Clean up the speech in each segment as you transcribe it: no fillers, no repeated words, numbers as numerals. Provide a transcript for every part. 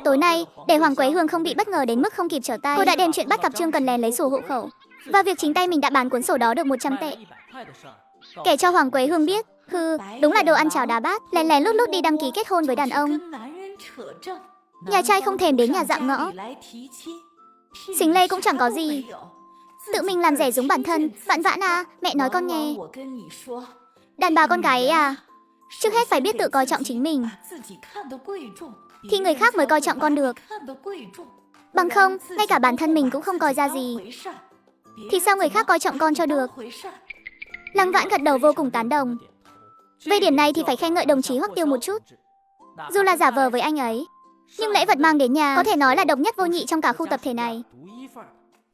Tối nay, để Hoàng Quế Hương không bị bất ngờ đến mức không kịp trở tay, cô đã đem chuyện bắt cặp Trương Cần lén lấy sổ hộ khẩu và việc chính tay mình đã bán cuốn sổ đó được 100 tệ. Kể cho Hoàng Quế Hương biết, đúng là đồ ăn cháo đá bát, lén lén lút lút đi đăng ký kết hôn với đàn ông. Nhà trai không thèm đến nhà dạm ngõ. Xính lê cũng chẳng có gì. Tự mình làm rẻ rúng bản thân. Vãn Vãn à, mẹ nói con nghe. Đàn bà con gái ấy à, trước hết phải biết tự coi trọng chính mình, thì người khác mới coi trọng con được. Bằng không, ngay cả bản thân mình cũng không coi ra gì, thì sao người khác coi trọng con cho được. Lăng Vãn gật đầu vô cùng tán đồng. Về điểm này thì phải khen ngợi đồng chí Hoắc Tiêu một chút. Dù là giả vờ với anh ấy, nhưng lễ vật mang đến nhà có thể nói là độc nhất vô nhị trong cả khu tập thể này.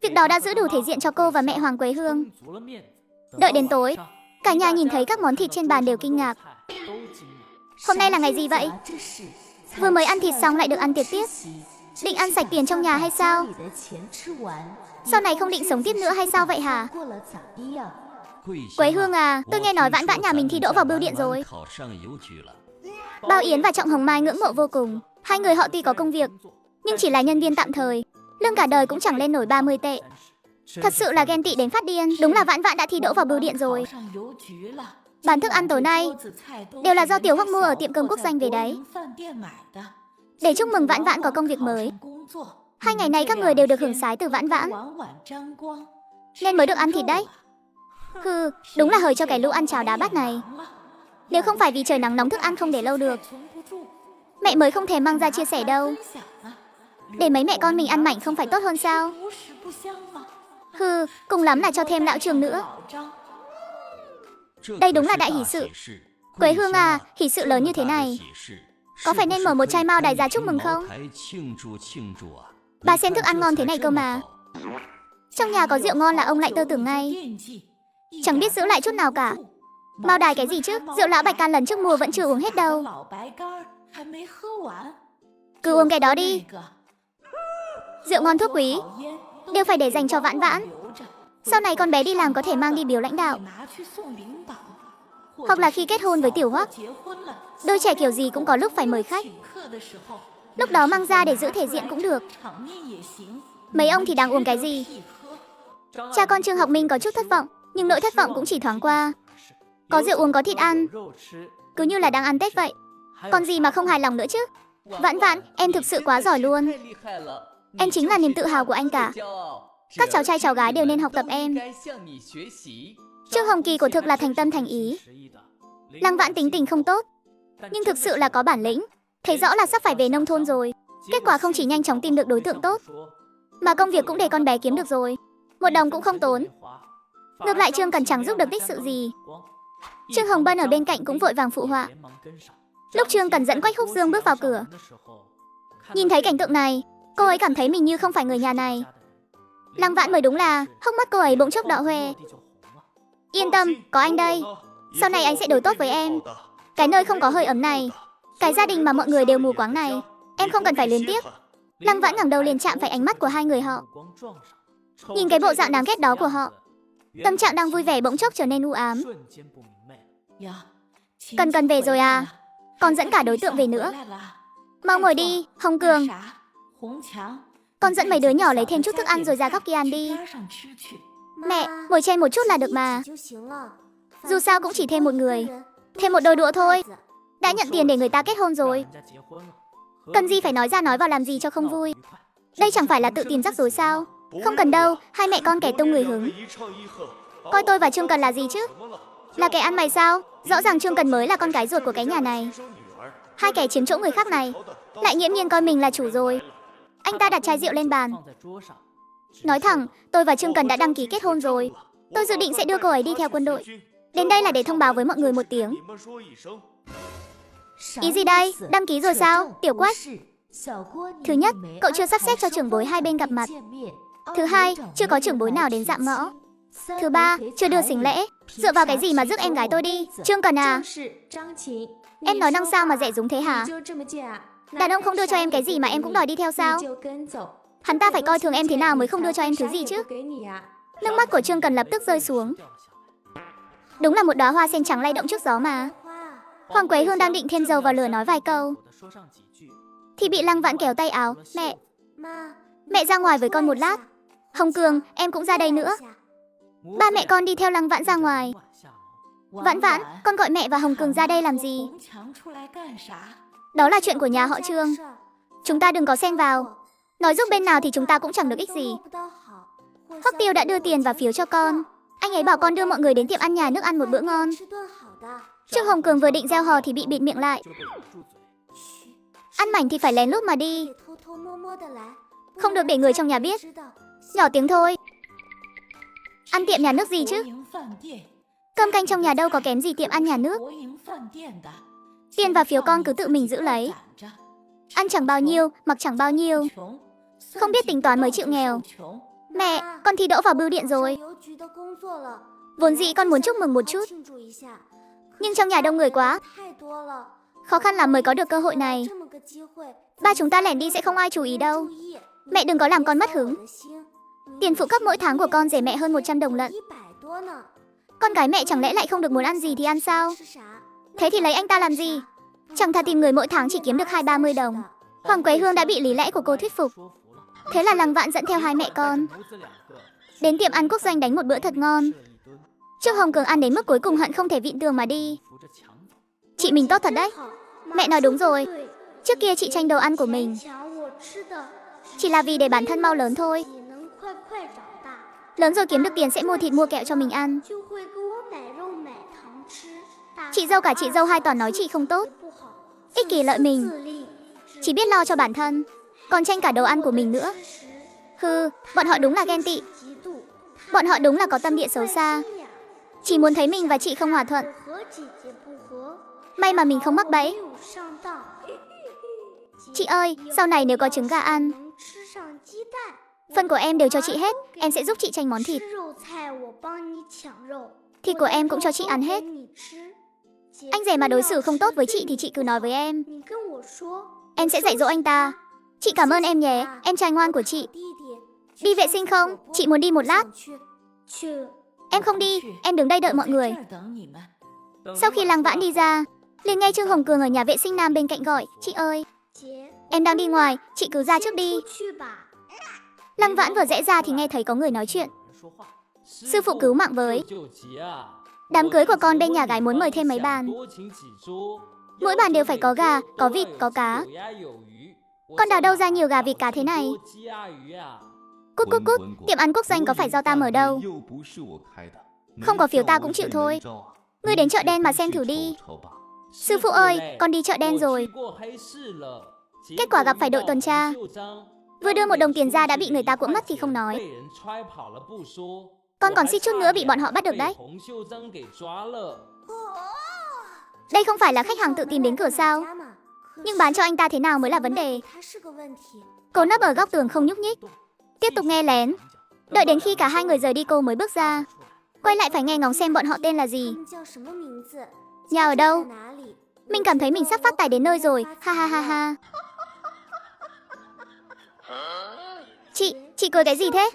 Việc đó đã giữ đủ thể diện cho cô và mẹ Hoàng Quế Hương. Đợi đến tối, cả nhà nhìn thấy các món thịt trên bàn đều kinh ngạc. Hôm nay là ngày gì vậy? Vừa mới ăn thịt xong lại được ăn tiệc tiếp. Định ăn sạch tiền trong nhà hay sao? Sau này không định sống tiếp nữa hay sao vậy hả? Quế Hương à, tôi nghe nói Vãn Vãn nhà mình thi đỗ vào bưu điện rồi. Bao Yến và Trọng Hồng Mai ngưỡng mộ vô cùng. Hai người họ tuy có công việc, nhưng chỉ là nhân viên tạm thời, lương cả đời cũng chẳng lên nổi 30 tệ. Thật sự là ghen tị đến phát điên. Đúng là Vãn Vãn đã thi đỗ vào bưu điện rồi. Bàn thức ăn tối nay đều là do Tiểu Hoắc mua ở tiệm cơm quốc doanh về đấy, để chúc mừng Vãn Vãn có công việc mới. 2 ngày nay các người đều được hưởng sái từ Vãn Vãn, nên mới được ăn thịt đấy. Đúng là hời cho cái lũ ăn cháo đá bát này. Nếu không phải vì trời nắng nóng thức ăn không để lâu được, mẹ mới không thèm mang ra chia sẻ đâu. Để mấy mẹ con mình ăn mảnh không phải tốt hơn sao? Cùng lắm là cho thêm lão Trường nữa. Đây đúng là đại hỷ sự. Quế Hương à, hỷ sự lớn như thế này, có phải nên mở một chai mao đài ra chúc mừng không? Bà xem thức ăn ngon thế này cơ mà. Trong nhà có rượu ngon là ông lại tơ tưởng ngay, chẳng biết giữ lại chút nào cả. Mao đài cái gì chứ, rượu lão Bạch Can lần trước mua vẫn chưa uống hết đâu. Cứ uống cái đó đi. Rượu ngon thuốc quý đều phải để dành cho Vãn Vãn. Sau này con bé đi làm có thể mang đi biếu lãnh đạo, hoặc là khi kết hôn với Tiểu Hoắc, đôi trẻ kiểu gì cũng có lúc phải mời khách. Lúc đó mang ra để giữ thể diện cũng được. Mấy ông thì đang uống cái gì? Cha con Trương Học Minh có chút thất vọng, nhưng nỗi thất vọng cũng chỉ thoáng qua. Có rượu uống có thịt ăn, cứ như là đang ăn Tết vậy. Còn gì mà không hài lòng nữa chứ. Vãn Vãn, em thực sự quá giỏi luôn. Em chính là niềm tự hào của anh cả. Các cháu trai cháu gái đều nên học tập em. Trương Hồng Kỳ của thực là thành tâm thành ý. Lăng Vãn tính tình không tốt, nhưng thực sự là có bản lĩnh. Thấy rõ là sắp phải về nông thôn rồi. Kết quả không chỉ nhanh chóng tìm được đối tượng tốt, mà công việc cũng để con bé kiếm được rồi. 1 đồng cũng không tốn. Ngược lại Trương Cần chẳng giúp được đích sự gì. Trương Hồng Bân ở bên cạnh cũng vội vàng phụ họa. Lúc Trương Cần dẫn Quách Húc Dương bước vào cửa, nhìn thấy cảnh tượng này, cô ấy cảm thấy mình như không phải người nhà này. Lăng Vãn mới đúng là, hốc mắt cô ấy bỗng chốc đỏ hoe. Yên tâm, có anh đây. Sau này anh sẽ đối tốt với em. Cái nơi không có hơi ấm này, cái gia đình mà mọi người đều mù quáng này, em không cần phải luyến tiếc. Lăng Vãn ngẩng đầu liền chạm phải ánh mắt của hai người họ. Nhìn cái bộ dạng đáng ghét đó của họ, tâm trạng đang vui vẻ bỗng chốc trở nên u ám. Cần về rồi à? Còn dẫn cả đối tượng về nữa. Mau ngồi đi, Hồng Cường. Con dẫn mấy đứa nhỏ lấy thêm chút thức ăn rồi ra góc kia ăn đi. Mẹ, ngồi chen một chút là được mà. Dù sao cũng chỉ thêm một người, thêm một đôi đũa thôi. Đã nhận tiền để người ta kết hôn rồi, cần gì phải nói ra nói vào làm gì cho không vui. Đây chẳng phải là tự tìm rắc rối sao? Không cần đâu, hai mẹ con kẻ tung người hứng. Coi tôi và Trương Cần là gì chứ? Là kẻ ăn mày sao? Rõ ràng Trương Cần mới là con gái ruột của cái nhà này. Hai kẻ chiếm chỗ người khác này lại nghiễm nhiên coi mình là chủ rồi. Anh ta đặt chai rượu lên bàn. Nói thẳng, tôi và Trương Cần đã đăng ký kết hôn rồi. Tôi dự định sẽ đưa cô ấy đi theo quân đội. Đến đây là để thông báo với mọi người một tiếng. Ý gì đây? Đăng ký rồi sao, Tiểu Quách? Thứ nhất, cậu chưa sắp xếp cho trưởng bối hai bên gặp mặt. Thứ hai, chưa có trưởng bối nào đến dạm ngõ. Thứ ba, chưa đưa xính lễ. Dựa vào cái gì mà rước em gái tôi đi? Trương Cần à, em nói năng sao mà dễ dúng thế hả? Đàn ông không đưa cho em cái gì mà em cũng đòi đi theo sao? Hắn ta phải coi thường em thế nào mới không đưa cho em thứ gì chứ? Nước mắt của Trương Cần lập tức rơi xuống. Đúng là một đóa hoa sen trắng lay động trước gió mà. Hoàng Quế Hương đang định thêm dầu vào lửa nói vài câu, thì bị Lăng Vãn kéo tay áo. Mẹ ra ngoài với con một lát. Hồng Cường, em cũng ra đây nữa. Ba mẹ con đi theo Lăng Vãn ra ngoài. Vãn Vãn, con gọi mẹ và Hồng Cường ra đây làm gì? Đó là chuyện của nhà họ Trương. Chúng ta đừng có xen vào. Nói giúp bên nào thì chúng ta cũng chẳng được ích gì. Hoắc Tiêu đã đưa tiền và phiếu cho con. Anh ấy bảo con đưa mọi người đến tiệm ăn nhà nước ăn một bữa ngon. Trương Hồng Cường vừa định gieo hò thì bị bịt miệng lại. Ăn mảnh thì phải lén lút mà đi. Không được để người trong nhà biết. Nhỏ tiếng thôi. Ăn tiệm nhà nước gì chứ? Cơm canh trong nhà đâu có kém gì tiệm ăn nhà nước. Tiền và phiếu con cứ tự mình giữ lấy. Ăn chẳng bao nhiêu, mặc chẳng bao nhiêu. Không biết tính toán mới chịu nghèo. Mẹ, con thi đỗ vào bưu điện rồi. Vốn dĩ con muốn chúc mừng một chút, nhưng trong nhà đông người quá. Khó khăn lắm mới có được cơ hội này. Ba chúng ta lẻn đi sẽ không ai chú ý đâu. Mẹ đừng có làm con mất hứng. Tiền phụ cấp mỗi tháng của con rẻ mẹ hơn 100 đồng lận. Con gái mẹ chẳng lẽ lại không được muốn ăn gì thì ăn sao? Thế thì lấy anh ta làm gì? Chẳng thà tìm người mỗi tháng chỉ kiếm được 20-30 đồng. Hoàng Quế Hương đã bị lý lẽ của cô thuyết phục. Thế là Lăng Vãn dẫn theo hai mẹ con đến tiệm ăn quốc doanh đánh một bữa thật ngon. Trương Hồng Cường ăn đến mức cuối cùng hận không thể vịn tường mà đi. Chị mình tốt thật đấy. Mẹ nói đúng rồi. Trước kia chị tranh đồ ăn của mình chỉ là vì để bản thân mau lớn thôi. Lớn rồi kiếm được tiền sẽ mua thịt mua kẹo cho mình ăn. Chị dâu cả chị dâu hai toàn nói chị không tốt, ích kỷ lợi mình, chỉ biết lo cho bản thân, còn tranh cả đồ ăn của mình nữa. Hừ, bọn họ đúng là ghen tị. Bọn họ đúng là có tâm địa xấu xa, chỉ muốn thấy mình và chị không hòa thuận. May mà mình không mắc bẫy. Chị ơi, sau này nếu có trứng gà ăn, phần của em đều cho chị hết. Em sẽ giúp chị tranh món thịt. Thịt của em cũng cho chị ăn hết. Anh rể mà đối xử không tốt với chị thì chị cứ nói với em. Em sẽ dạy dỗ anh ta. Chị cảm ơn em nhé, em trai ngoan của chị. Đi vệ sinh không? Chị muốn đi một lát. Em không đi, em đứng đây đợi mọi người. Sau khi Lăng Vãn đi ra, liền nghe Trương Hồng Cường ở nhà vệ sinh nam bên cạnh gọi. Chị ơi, em đang đi ngoài, chị cứ ra trước đi. Lăng Vãn vừa rẽ ra thì nghe thấy có người nói chuyện. Sư phụ cứu mạng với. Đám cưới của con bên nhà gái muốn mời thêm mấy bàn. Mỗi bàn đều phải có gà, có vịt, có cá. Con đào đâu ra nhiều gà vịt cá thế này? Cút cút cút, tiệm ăn quốc doanh có phải do ta mở đâu. Không có phiếu ta cũng chịu thôi. Ngươi đến chợ đen mà xem thử đi. Sư phụ ơi, con đi chợ đen rồi. Kết quả gặp phải đội tuần tra. Vừa đưa một đồng tiền ra đã bị người ta cuỗng mất thì không nói. Con còn suýt chút nữa bị bọn họ bắt được đấy. Đây không phải là khách hàng tự tìm đến cửa sao? Nhưng bán cho anh ta thế nào mới là vấn đề. Cô nấp ở góc tường không nhúc nhích, tiếp tục nghe lén. Đợi đến khi cả hai người rời đi cô mới bước ra. Quay lại phải nghe ngóng xem bọn họ tên là gì. Nhà ở đâu? Mình cảm thấy mình sắp phát tài đến nơi rồi. Ha ha ha ha. Chị cười cái gì thế?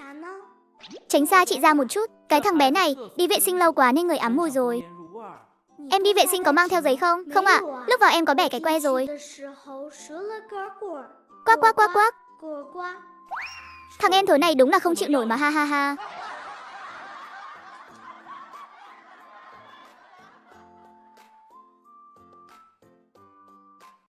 Tránh xa chị ra một chút. Cái thằng bé này đi vệ sinh lâu quá nên người ám mùi rồi. Em đi vệ sinh có mang theo giấy không? Không ạ, lúc vào em có bẻ cái que rồi. Quác quác quác quác. Thằng em thối này đúng là không chịu nổi mà ha ha ha.